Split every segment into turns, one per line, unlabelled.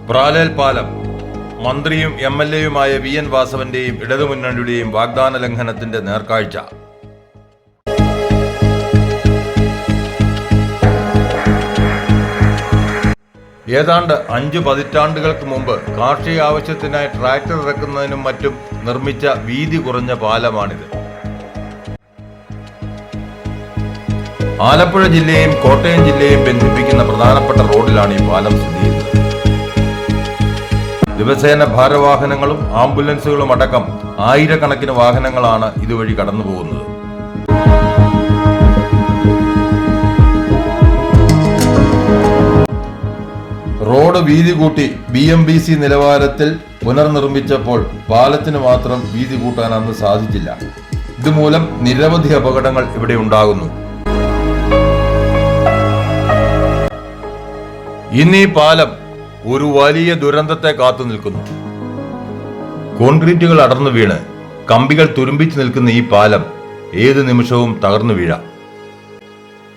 പ്രാലേൽ പാലം മന്ത്രിയും MLA-യുമായ VN വാസവന്റെയും ഇടതുമുന്നണിയുടെയും വാഗ്ദാന ലംഘനത്തിന്റെ നേർക്കാഴ്ച. ഏതാണ്ട് 5 പതിറ്റാണ്ടുകൾക്ക് മുമ്പ് കാർഷിക ആവശ്യത്തിനായി ട്രാക്ടർ ഇറക്കുന്നതിനും മറ്റും നിർമ്മിച്ച വീതി കുറഞ്ഞ പാലമാണിത്. ആലപ്പുഴ ജില്ലയും കോട്ടയം ജില്ലയും ബന്ധിപ്പിക്കുന്ന പ്രധാനപ്പെട്ട റോഡിലാണ് ഈ പാലം സ്ഥിതി ചെയ്യുന്നത്. ദിവസേന ഭാരവാഹനങ്ങളും ആംബുലൻസുകളും അടക്കം ആയിരക്കണക്കിന് വാഹനങ്ങളാണ് ഇതുവഴി കടന്നു പോകുന്നത്. റോഡ് വീതി കൂട്ടി BMBC നിലവാരത്തിൽ പുനർനിർമ്മിച്ചപ്പോൾ പാലത്തിന് മാത്രം വീതി കൂട്ടാൻ അന്ന് സാധിച്ചില്ല. ഇതുമൂലം നിരവധി അപകടങ്ങൾ ഇവിടെ ഉണ്ടാകുന്നു. ഇന്ന് ഈ പാലം ഒരു വലിയ ദുരന്തത്തെ കാത്തു നിൽക്കുന്നു. കോൺക്രീറ്റുകൾ അടർന്നു വീണ് കമ്പികൾ തുരുമ്പിച്ചു നിൽക്കുന്ന ഈ പാലം ഏത് നിമിഷവും തകർന്നു വീഴാം.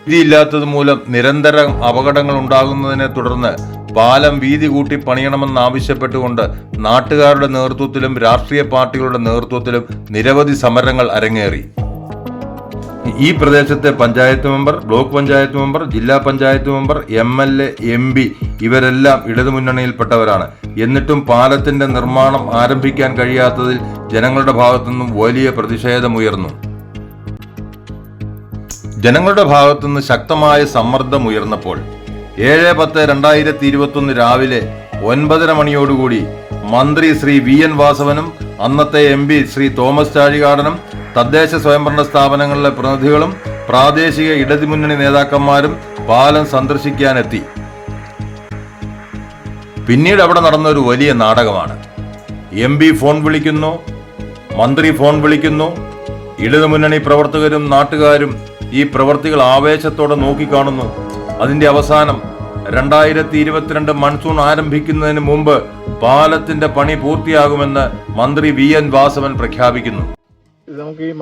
വീതിയില്ലാത്തത് മൂലം നിരന്തരം അപകടങ്ങൾ ഉണ്ടാകുന്നതിനെ തുടർന്ന് പാലം വീതി കൂട്ടി പണിയണമെന്നാവശ്യപ്പെട്ടുകൊണ്ട് നാട്ടുകാരുടെ നേതൃത്വത്തിലും രാഷ്ട്രീയ പാർട്ടികളുടെ നേതൃത്വത്തിലും നിരവധി സമരങ്ങൾ അരങ്ങേറി. ഈ പ്രദേശത്തെ panchayat member, block panchayat member, ജില്ലാ പഞ്ചായത്ത് മെമ്പർ, MLA, MP ഇവരെല്ലാം ഇടതുമുന്നണിയിൽപ്പെട്ടവരാണ്. എന്നിട്ടും പാലത്തിന്റെ നിർമ്മാണം ആരംഭിക്കാൻ കഴിയാത്തതിൽ ജനങ്ങളുടെ ഭാഗത്തുനിന്നും വലിയ പ്രതിഷേധമുയർന്നു. ജനങ്ങളുടെ ഭാഗത്തുനിന്ന് ശക്തമായ സമ്മർദ്ദം ഉയർന്നപ്പോൾ 7/10/2021 രാവിലെ 9:30 മണിയോടുകൂടി മന്ത്രി ശ്രീ VN വാസവനും അന്നത്തെ MP ശ്രീ തോമസ് ചാഴികാടനും തദ്ദേശ സ്വയംഭരണ സ്ഥാപനങ്ങളിലെ പ്രതിനിധികളും പ്രാദേശിക ഇടതുമുന്നണി നേതാക്കന്മാരും പാലം സന്ദർശിക്കാനെത്തി. പിന്നീട് അവിടെ നടന്ന ഒരു വലിയ നാടകമാണ്. MP ഫോൺ വിളിക്കുന്നു, മന്ത്രി ഫോൺ വിളിക്കുന്നു. ഇടതുമുന്നണി പ്രവർത്തകരും നാട്ടുകാരും ഈ പ്രവർത്തികൾ ആവേശത്തോടെ നോക്കിക്കാണുന്നു. അതിന്റെ അവസാനം 2022 മൺസൂൺ ആരംഭിക്കുന്നതിന് മുമ്പ് പാലത്തിന്റെ പണി പൂർത്തിയാകുമെന്ന് മന്ത്രി VN വാസവൻ പ്രഖ്യാപിക്കുന്നു.
നമുക്ക് ഈ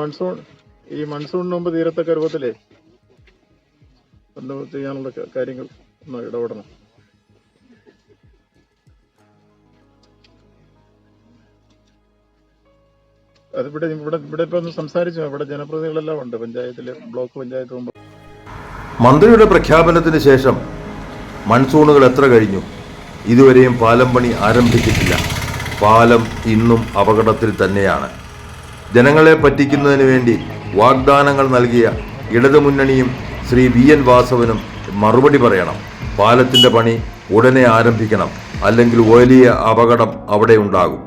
മൺസൂണിന് മുമ്പ് തീരത്തക്ക രൂപത്തിലേ ചെയ്യാനുള്ള കാര്യങ്ങൾ ഒന്ന് ഇടപെടണം. അതിവിടെ ഇപ്പൊ ഒന്ന് സംസാരിച്ചു. ഇവിടെ ജനപ്രതിനിധികളെല്ലാം ഉണ്ട്, പഞ്ചായത്തില്, ബ്ലോക്ക് പഞ്ചായത്ത് മുമ്പ്.
മന്ത്രിയുടെ പ്രഖ്യാപനത്തിന് ശേഷം മൺസൂണുകൾ എത്ര കഴിഞ്ഞു, ഇതുവരെയും പാലം പണി ആരംഭിച്ചിട്ടില്ല. പാലം ഇന്നും അപകടത്തിൽ തന്നെയാണ്. ജനങ്ങളെ പറ്റിക്കുന്നതിന് വേണ്ടി വാഗ്ദാനങ്ങൾ നൽകിയ ഇടതുമുന്നണിയും ശ്രീ VN വാസവനും മറുപടി പറയണം. പാലത്തിന്റെ പണി ഉടനെ ആരംഭിക്കണം, അല്ലെങ്കിൽ വലിയ അപകടം അവിടെ ഉണ്ടാകും.